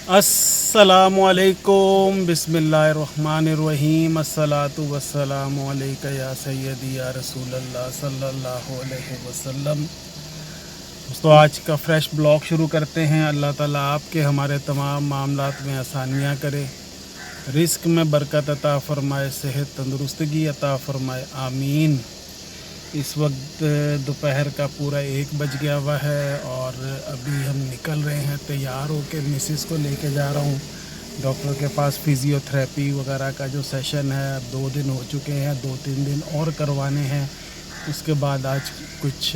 अस्सलामुअलैकुम बिस्मिल्लाहिर्रहमानिर्रहीम अस्सलातु वस्सलामु अलैका या सय्यदी या रसूलल्लाह सल्लल्लाहु अलैहि वसल्लम। तो आज का फ़्रेश ब्लॉग शुरू करते हैं। अल्लाह ताला आपके हमारे तमाम मामलात में आसानियाँ करे, रिस्क में बरकत अता फ़रमाए, सेहत तंदुरुस्तगी अता फ़रमाए, आमीन। इस वक्त दोपहर का पूरा 1 बज गया हुआ है और अभी हम निकल रहे हैं तैयार होकर। मिसिस को लेके जा रहा हूँ डॉक्टर के पास। फिज़ियोथेरेपी वगैरह का जो सेशन है, 2 दिन हो चुके हैं, 2-3 दिन और करवाने हैं। उसके बाद आज कुछ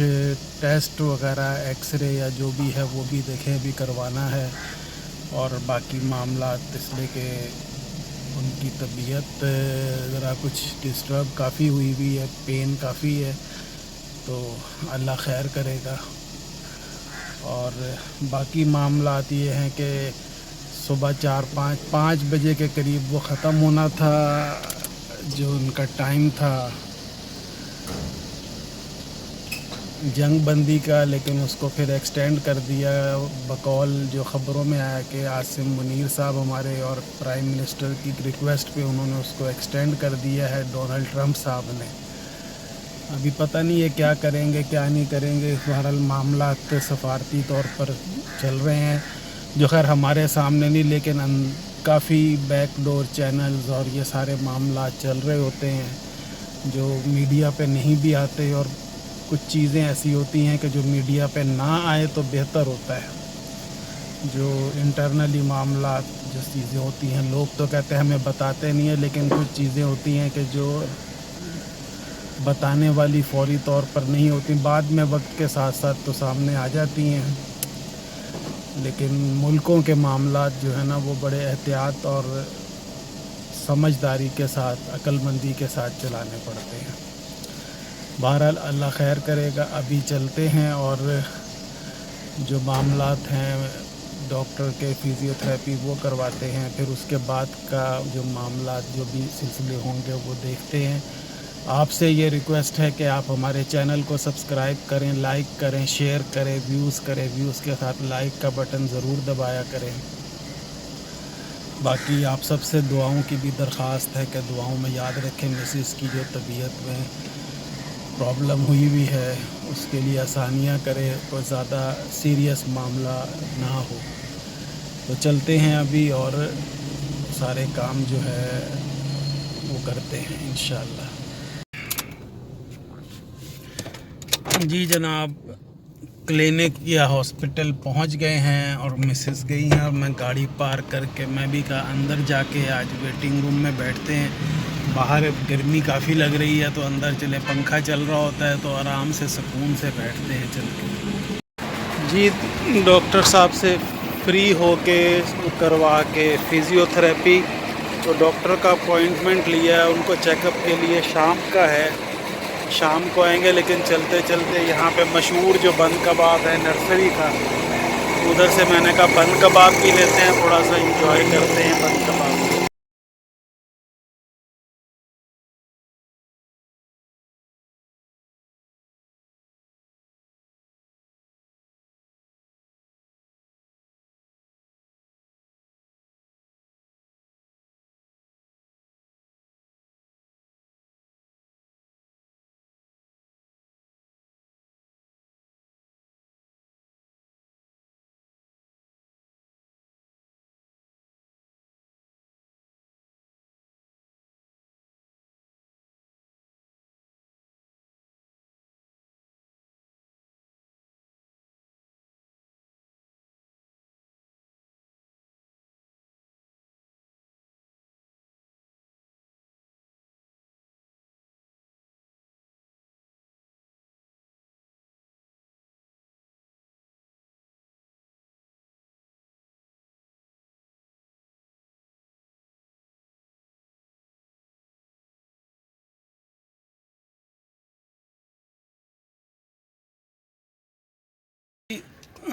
टेस्ट वगैरह, एक्सरे या जो भी है वो भी देखें, भी करवाना है। और बाकी मामला इसलिए कि उनकी तबीयत ज़रा कुछ डिस्टर्ब काफ़ी हुई है, पेन काफ़ी है, तो अल्लाह खैर करेगा। और बाकी मामलात ये हैं कि सुबह 4-5 बजे के करीब वो ख़त्म होना था जो उनका टाइम था जंग बंदी का, लेकिन उसको फिर एक्सटेंड कर दिया बकौल जो ख़बरों में आया कि आसिम मुनीर साहब हमारे और प्राइम मिनिस्टर की रिक्वेस्ट पे उन्होंने उसको एक्सटेंड कर दिया है डोनाल्ड ट्रंप साहब ने। अभी पता नहीं है क्या करेंगे क्या नहीं करेंगे। बहरहाल मामला सफारती तौर पर चल रहे हैं, जो खैर हमारे सामने नहीं, लेकिन काफ़ी बैकडोर चैनल्स और ये सारे मामला चल रहे होते हैं जो मीडिया पे नहीं भी आते। और कुछ चीज़ें ऐसी होती हैं कि जो मीडिया पे ना आए तो बेहतर होता है। जो इंटरनली मामला जो चीज़ें होती हैं, लोग तो कहते हैं हमें बताते नहीं है, लेकिन कुछ चीज़ें होती हैं कि जो बताने वाली फौरी तौर पर नहीं होती, बाद में वक्त के साथ साथ तो सामने आ जाती हैं। लेकिन मुल्कों के मामलात जो है ना, वो बड़े एहतियात और समझदारी के साथ, अक्लमंदी के साथ चलाने पड़ते हैं। बहरहाल अल्लाह खैर करेगा। अभी चलते हैं और जो मामलात हैं डॉक्टर के, फिज़ियोथेरेपी वो करवाते हैं। फिर उसके बाद का जो मामलात, जो भी सिलसिले होंगे वो देखते हैं। आपसे ये रिक्वेस्ट है कि आप हमारे चैनल को सब्सक्राइब करें, लाइक करें, शेयर करें, व्यूज़ करें। व्यूज़ के साथ लाइक का बटन ज़रूर दबाया करें। बाकी आप सबसे दुआओं की भी दरख्वास्त है कि दुआओं में याद रखें मिसिस की जो तबीयत में प्रॉब्लम हुई है, उसके लिए आसानियाँ करें, कोई ज़्यादा सीरियस मामला ना हो। तो चलते हैं अभी और सारे काम जो है वो करते हैं इंशाअल्लाह। जी जनाब, क्लिनिक या हॉस्पिटल पहुंच गए हैं और मिसेस गई हैं और मैं गाड़ी पार्क करके मैं भी कहा अंदर जाके आज वेटिंग रूम में बैठते हैं। बाहर गर्मी काफ़ी लग रही है तो अंदर चले, पंखा चल रहा होता है तो आराम से सुकून से बैठते हैं चल के। जी डॉक्टर साहब से फ्री होके करवा के फिज़ियोथेरेपी, तो डॉक्टर का अपॉइंटमेंट लिया है उनको चेकअप के लिए। शाम का है, शाम को आएंगे। लेकिन चलते चलते यहाँ पे मशहूर जो बन कबाब है नर्सरी का, उधर से मैंने कहा बन कबाब भी लेते हैं, थोड़ा सा इंजॉय करते हैं बन कबाब।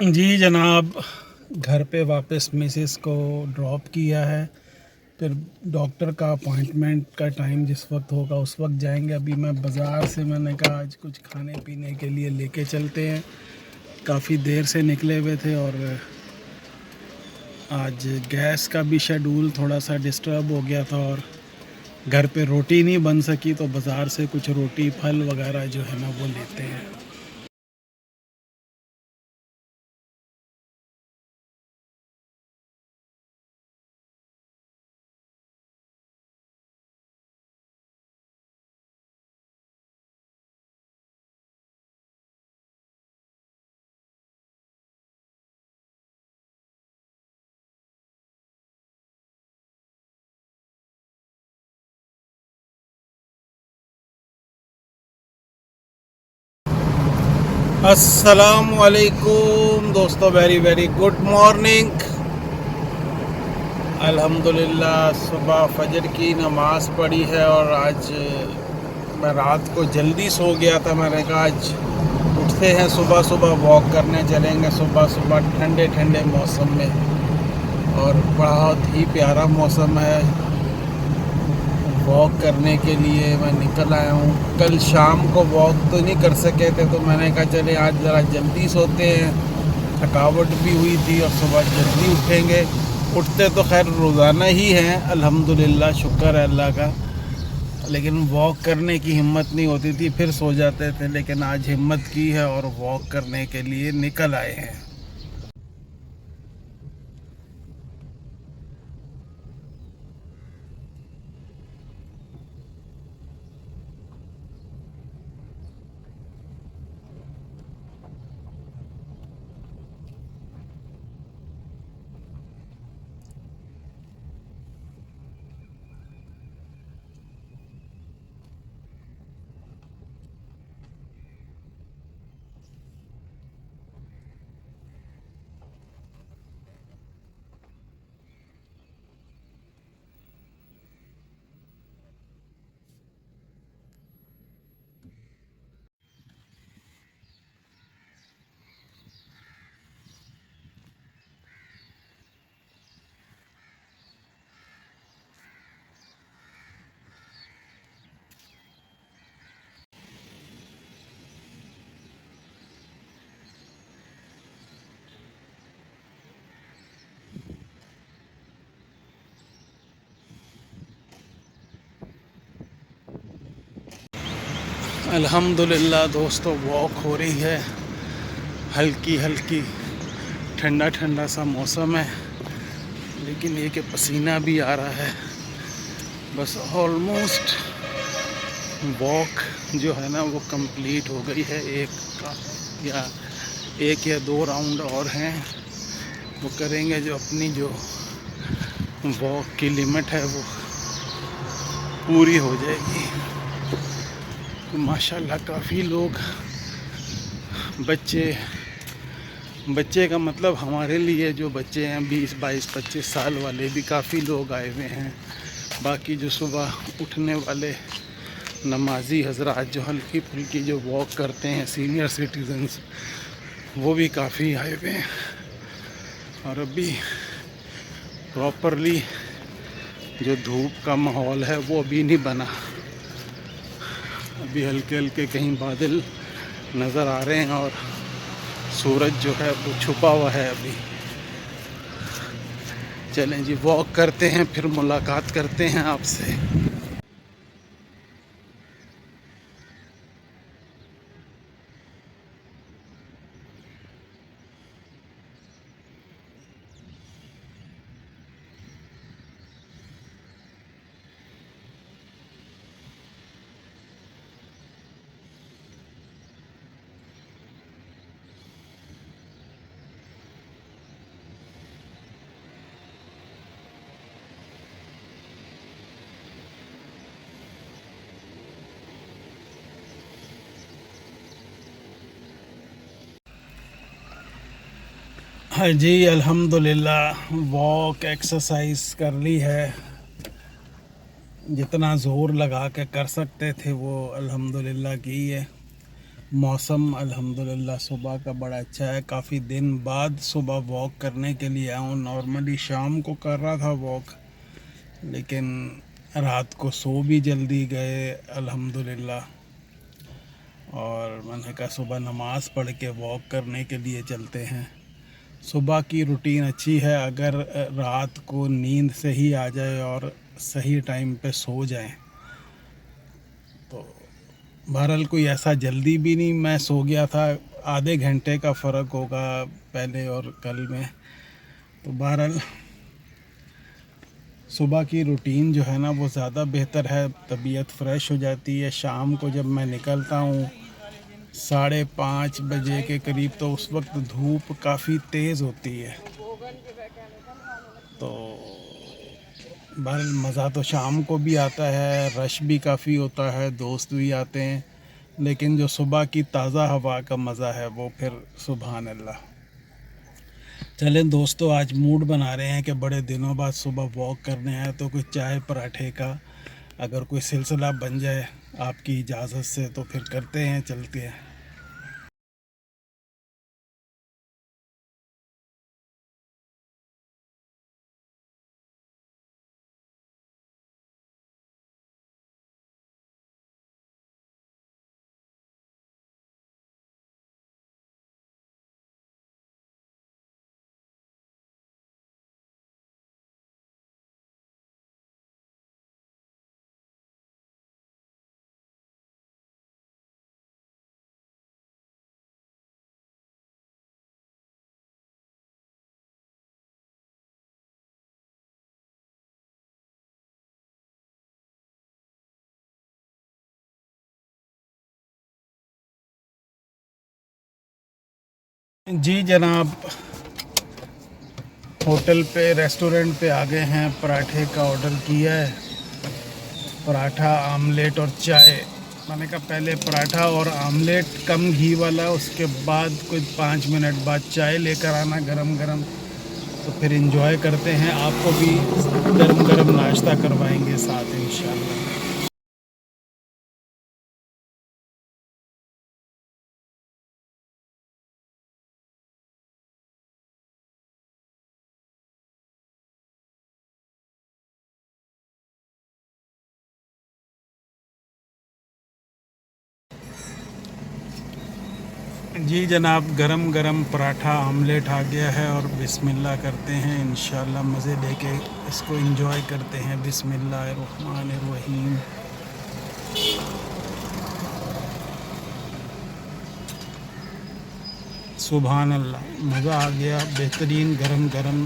जी जनाब, घर पे वापस मिसेस को ड्रॉप किया है। फिर डॉक्टर का अपॉइंटमेंट का टाइम जिस वक्त होगा उस वक्त जाएंगे। अभी मैं बाज़ार से, मैंने कहा आज कुछ खाने पीने के लिए लेके चलते हैं। काफ़ी देर से निकले हुए थे और आज गैस का भी शेड्यूल थोड़ा सा डिस्टर्ब हो गया था और घर पे रोटी नहीं बन सकी, तो बाज़ार से कुछ रोटी फल वगैरह जो है ना वो लेते हैं। अस्सलाम वालेकुम दोस्तों, वेरी वेरी गुड मॉर्निंग। अल्हम्दुलिल्लाह सुबह फजर की नमाज़ पढ़ी है और आज मैं रात को जल्दी सो गया था। मैंने कहा आज उठते हैं, सुबह सुबह वॉक करने चलेंगे, सुबह सुबह ठंडे ठंडे मौसम में। और बहुत ही प्यारा मौसम है, वॉक करने के लिए मैं निकल आया हूँ। कल शाम को वॉक तो नहीं कर सके थे, तो मैंने कहा चले आज ज़रा जल्दी सोते हैं, थकावट भी हुई थी और सुबह जल्दी उठेंगे। उठते तो खैर रोज़ाना ही हैं, अल्हम्दुलिल्लाह, शुक्र है अल्लाह का, लेकिन वॉक करने की हिम्मत नहीं होती थी, फिर सो जाते थे। लेकिन आज हिम्मत की है और वॉक करने के लिए निकल आए हैं। अल्हम्दुलिल्लाह दोस्तों, वॉक हो रही है, हल्की हल्की, ठंडा ठंडा सा मौसम है, लेकिन ये कि पसीना भी आ रहा है। बस ऑलमोस्ट वॉक जो है ना वो कंप्लीट हो गई है। एक या दो राउंड और हैं, वो करेंगे, जो अपनी जो वॉक की लिमिट है वो पूरी हो जाएगी। तो माशाल्लाह काफ़ी लोग, बच्चे का मतलब हमारे लिए जो बच्चे हैं 20, 22, 25 साल वाले भी काफ़ी लोग आए हुए हैं। बाकी जो सुबह उठने वाले नमाजी हजरात जो हल्की फुल्की जो वॉक करते हैं, सीनियर सिटीजन्स, वो भी काफ़ी आए हुए हैं। और अभी प्रॉपरली जो धूप का माहौल है वो अभी नहीं बना, अभी हल्के हल्के कहीं बादल नज़र आ रहे हैं और सूरज जो है वो छुपा हुआ है अभी। चलें जी, वॉक करते हैं, फिर मुलाकात करते हैं आपसे। हाँ जी, अल्हम्दुलिल्लाह वॉक एक्सरसाइज कर ली है, जितना ज़ोर लगा के कर सकते थे वो अल्हम्दुलिल्लाह की है। मौसम अल्हम्दुलिल्लाह सुबह का बड़ा अच्छा है। काफ़ी दिन बाद सुबह वॉक करने के लिए आया हूँ। नॉर्मली शाम को कर रहा था वॉक, लेकिन रात को सो भी जल्दी गए अल्हम्दुलिल्लाह। और मैंने कहा सुबह नमाज़ पढ़ के वॉक करने के लिए चलते हैं। सुबह की रूटीन अच्छी है अगर रात को नींद से ही आ जाए और सही टाइम पे सो जाए तो। बहरहाल कोई ऐसा जल्दी भी नहीं, मैं सो गया था, आधे घंटे का फ़र्क होगा पहले और कल में। तो बहरहाल सुबह की रूटीन जो है ना वो ज़्यादा बेहतर है, तबीयत फ़्रेश हो जाती है। शाम को जब मैं निकलता हूँ 5:30 बजे के करीब, तो उस वक्त धूप काफ़ी तेज़ होती है। तो बहरहाल मज़ा तो शाम को भी आता है, रश भी काफ़ी होता है, दोस्त भी आते हैं, लेकिन जो सुबह की ताज़ा हवा का मज़ा है वो फिर सुभान अल्लाह। चलें दोस्तों, आज मूड बना रहे हैं कि बड़े दिनों बाद सुबह वॉक करने आए, तो कोई चाय पराठे का अगर कोई सिलसिला बन जाए आपकी इजाज़त से तो फिर करते हैं, चलते हैं। जी जनाब, होटल पे रेस्टोरेंट पे आ गए हैं, पराठे का ऑर्डर किया है, पराठा आमलेट और चाय। मैंने कहा पहले पराठा और आमलेट कम घी वाला, उसके बाद कुछ 5 मिनट बाद चाय लेकर आना गरम गरम, तो फिर इंजॉय करते हैं। आपको भी गरम गरम नाश्ता करवाएंगे साथ इंशाल्लाह। जी जनाब, गरम गरम पराठा आमलेट आ गया है और बिस्मिल्लाह करते हैं, इंशाल्लाह मज़े लेके इसको एंजॉय करते हैं। बिस्मिल्लाहिर्रहमानिर्रहीम। सुभान अल्लाह, मज़ा आ गया। बेहतरीन गरम गरम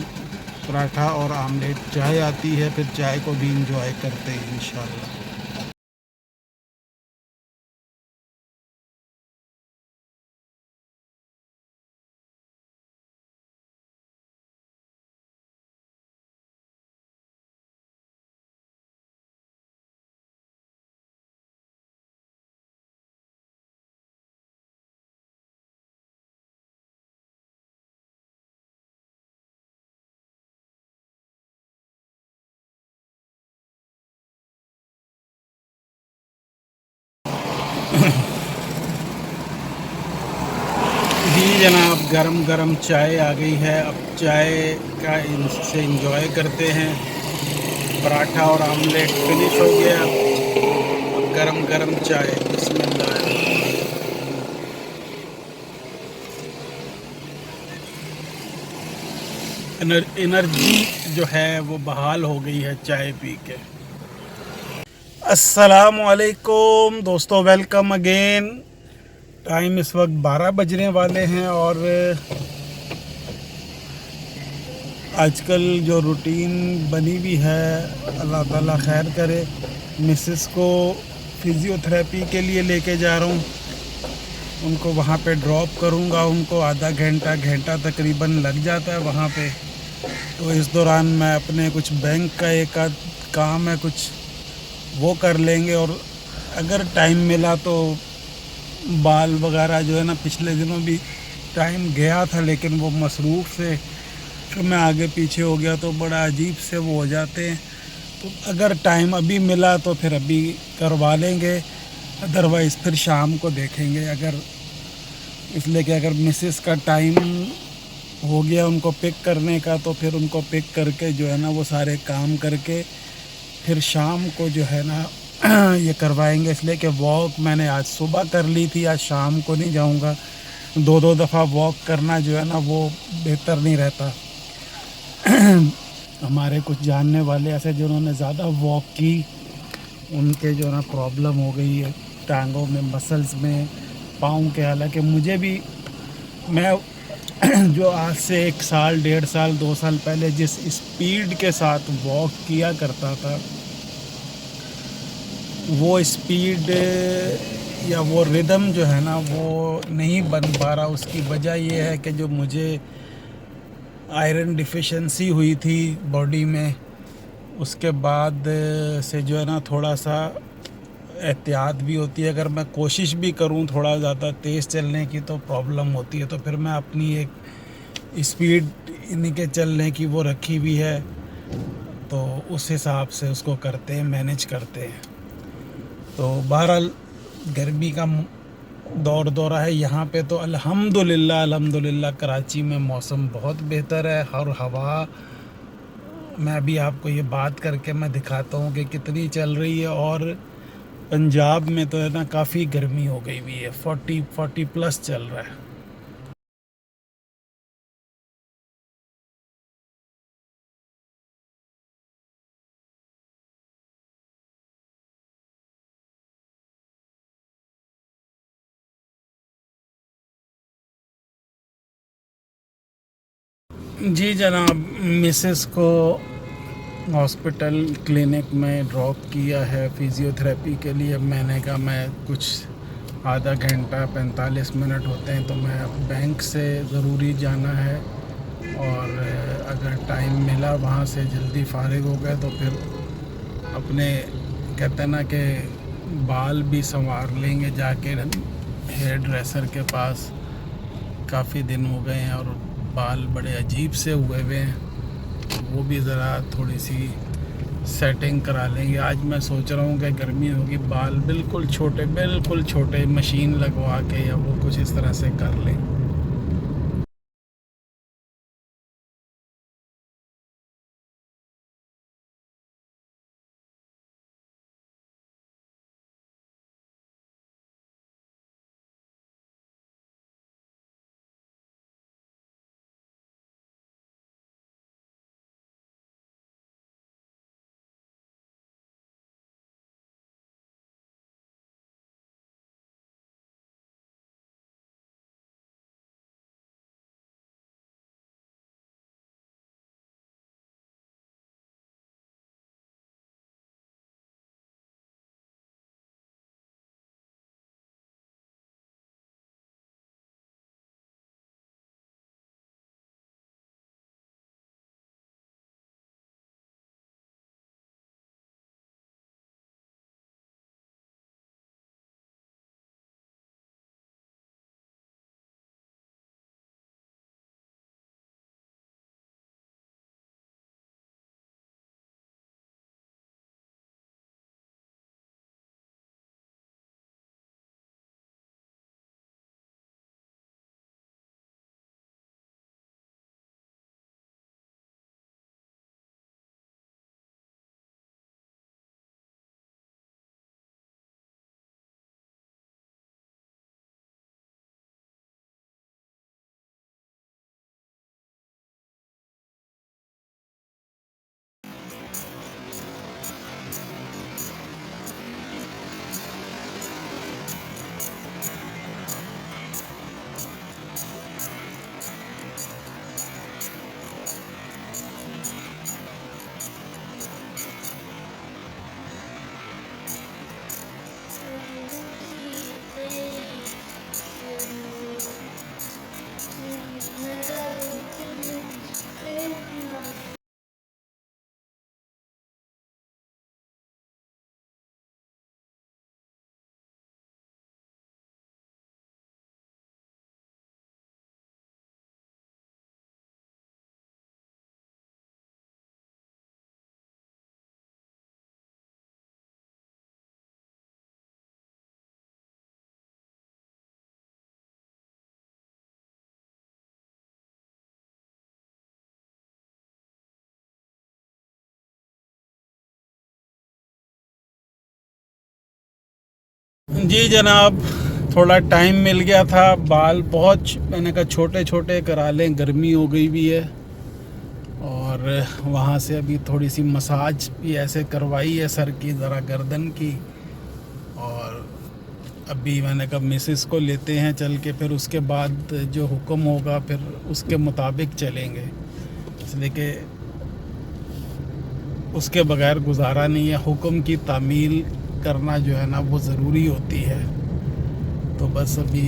पराठा और आमलेट। चाय आती है, फिर चाय को भी इंजॉय करते हैं इंशाल्लाह। जी जनाब, गरम गरम चाय आ गई है। अब चाय का इनसे इंजॉय करते हैं। पराठा और आमलेट फिनिश हो गया। अब गरम गरम चाय, बिस्मिल्लाह। एनर्जी जो है वो बहाल हो गई है चाय पी के। अस्सलामुअलैकुम दोस्तों, वेलकम अगेन। टाइम इस वक्त 12 बजने वाले हैं और आजकल जो रूटीन बनी हुई है, अल्लाह ताला खैर करे। मिसेस को फिज़ियोथेरेपी के लिए लेके जा रहा हूँ, उनको वहाँ पे ड्रॉप करूँगा। उनको आधा घंटा तकरीबन लग जाता है वहाँ पे। तो इस दौरान मैं अपने कुछ बैंक का एक आध काम है, कुछ वो कर लेंगे। और अगर टाइम मिला तो बाल वगैरह जो है ना, पिछले दिनों भी टाइम गया था लेकिन वो मसरूफ़ से फिर मैं आगे पीछे हो गया, तो बड़ा अजीब से वो हो जाते हैं। तो अगर टाइम अभी मिला तो फिर अभी करवा लेंगे, अदरवाइज़ फिर शाम को देखेंगे। अगर इसलिए कि अगर मिसेस का टाइम हो गया उनको पिक करने का, तो फिर उनको पिक करके जो है ना वो सारे काम करके फिर शाम को जो है ना ये करवाएंगे। इसलिए कि वॉक मैंने आज सुबह कर ली थी, आज शाम को नहीं जाऊंगा। दो दो दफ़ा वॉक करना जो है ना वो बेहतर नहीं रहता। हमारे कुछ जानने वाले ऐसे जिन्होंने ज़्यादा वॉक की, उनके जो है ना प्रॉब्लम हो गई है टांगों में, मसल्स में, पाँव के। हालांकि मुझे भी, मैं जो आज से 1 साल, 1.5 साल, 2 साल पहले जिस स्पीड के साथ वॉक किया करता था, वो स्पीड या वो रिदम जो है ना वो नहीं बन पा रहा। उसकी वजह ये है कि जो मुझे आयरन डिफिशिएंसी हुई थी बॉडी में, उसके बाद से जो है ना थोड़ा सा एहतियात भी होती है। अगर मैं कोशिश भी करूं थोड़ा ज़्यादा तेज़ चलने की तो प्रॉब्लम होती है। तो फिर मैं अपनी एक स्पीड इन्हीं के चलने की वो रखी हुई है, तो उस हिसाब से उसको करते हैं, मैनेज करते हैं। तो बहरहाल गर्मी का दौर दौरा है यहाँ पे। तो अल्हम्दुलिल्लाह अल्हम्दुलिल्लाह कराची में मौसम बहुत बेहतर है। और हवा, मैं अभी आपको ये बात करके मैं दिखाता हूँ कि कितनी चल रही है। और पंजाब में तो है ना काफ़ी गर्मी हो गई हुई है, 40 प्लस चल रहा है। जी जनाब, मिसेस को हॉस्पिटल क्लिनिक में ड्रॉप किया है फिज़ियोथेरेपी के लिए। मैंने कहा मैं कुछ आधा घंटा 45 मिनट होते हैं तो मैं बैंक से ज़रूरी जाना है, और अगर टाइम मिला वहाँ से जल्दी फ़ारिग हो गए तो फिर अपने, कहते हैं ना कि बाल भी संवार लेंगे जाके हेयर ड्रेसर के पास। काफ़ी दिन हो गए हैं और बाल बड़े अजीब से हुए हुए हैं, वो भी ज़रा थोड़ी सी सेटिंग करा लेंगे। आज मैं सोच रहा हूँ कि गर्मी होगी, बाल बिल्कुल छोटे मशीन लगवा के या वो कुछ इस तरह से कर लें। जी जनाब, थोड़ा टाइम मिल गया था, बाल बहुत मैंने कहा छोटे छोटे करा लें, गर्मी हो गई भी है। और वहाँ से अभी थोड़ी सी मसाज भी ऐसे करवाई है सर की, ज़रा गर्दन की। और अभी मैंने कहा मिसेस को लेते हैं चल के, फिर उसके बाद जो हुक्म होगा फिर उसके मुताबिक चलेंगे, इसलिए कि उसके बगैर गुजारा नहीं है। हुक्म की तामील करना जो है ना वो ज़रूरी होती है। तो बस अभी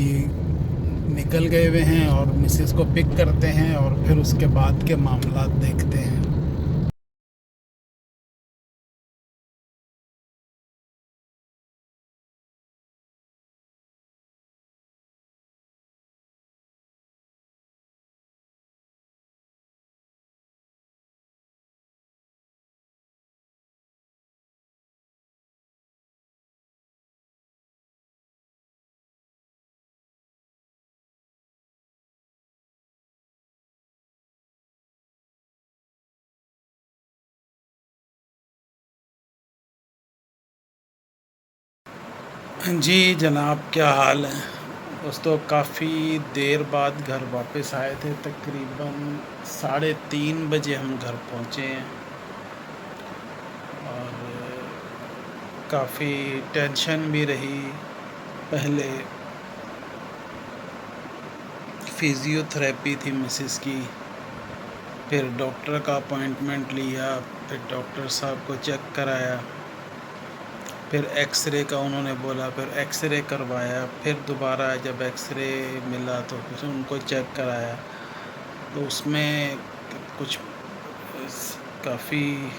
निकल गए हुए हैं और मिसेस को पिक करते हैं और फिर उसके बाद के मामला देखते हैं। जी जनाब, क्या हाल है दोस्तों। काफ़ी देर बाद घर वापस आए थे, तकरीबन 3:30 बजे हम घर पहुँचे हैं। और काफ़ी टेंशन भी रही। पहले फिज़ियोथेरेपी थी मिसेस की, फिर डॉक्टर का अपॉइंटमेंट लिया, फिर डॉक्टर साहब को चेक कराया, फिर एक्सरे का उन्होंने बोला, फिर एक्सरे करवाया, फिर दोबारा जब एक्सरे मिला तो फिर उनको चेक कराया। तो उसमें कुछ काफ़ी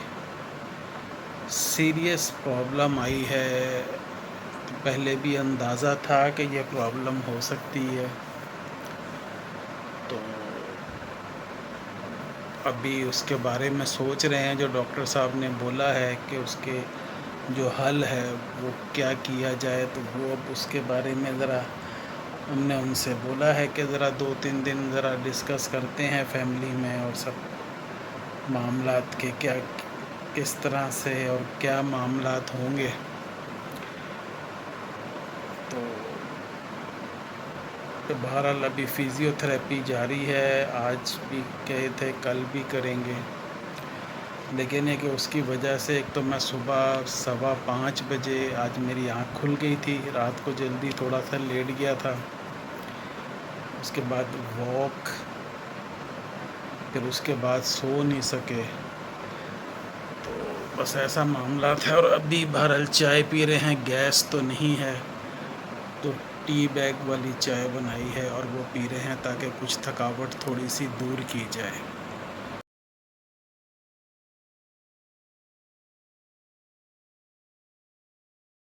सीरियस प्रॉब्लम आई है। पहले भी अंदाज़ा था कि ये प्रॉब्लम हो सकती है। तो अभी उसके बारे में सोच रहे हैं। जो डॉक्टर साहब ने बोला है कि उसके जो हल है वो क्या किया जाए, तो वो अब उसके बारे में ज़रा हमने उनसे बोला है कि ज़रा 2-3 दिन ज़रा डिस्कस करते हैं फैमिली में, और सब मामलात के क्या किस तरह से और क्या मामलात होंगे। तो बहरहाल अभी फ़िज़ियोथेरेपी जारी है। आज भी गए थे, कल भी करेंगे। लेकिन है कि उसकी वजह से एक तो मैं सुबह 5:15 बजे आज मेरी आँख खुल गई थी। रात को जल्दी थोड़ा सा लेट गया था। उसके बाद वॉक, फिर उसके बाद सो नहीं सके। तो बस ऐसा मामला था। और अभी बहरहाल चाय पी रहे हैं। गैस तो नहीं है, तो टी बैग वाली चाय बनाई है और वो पी रहे हैं ताकि कुछ थकावट थोड़ी सी दूर की जाए।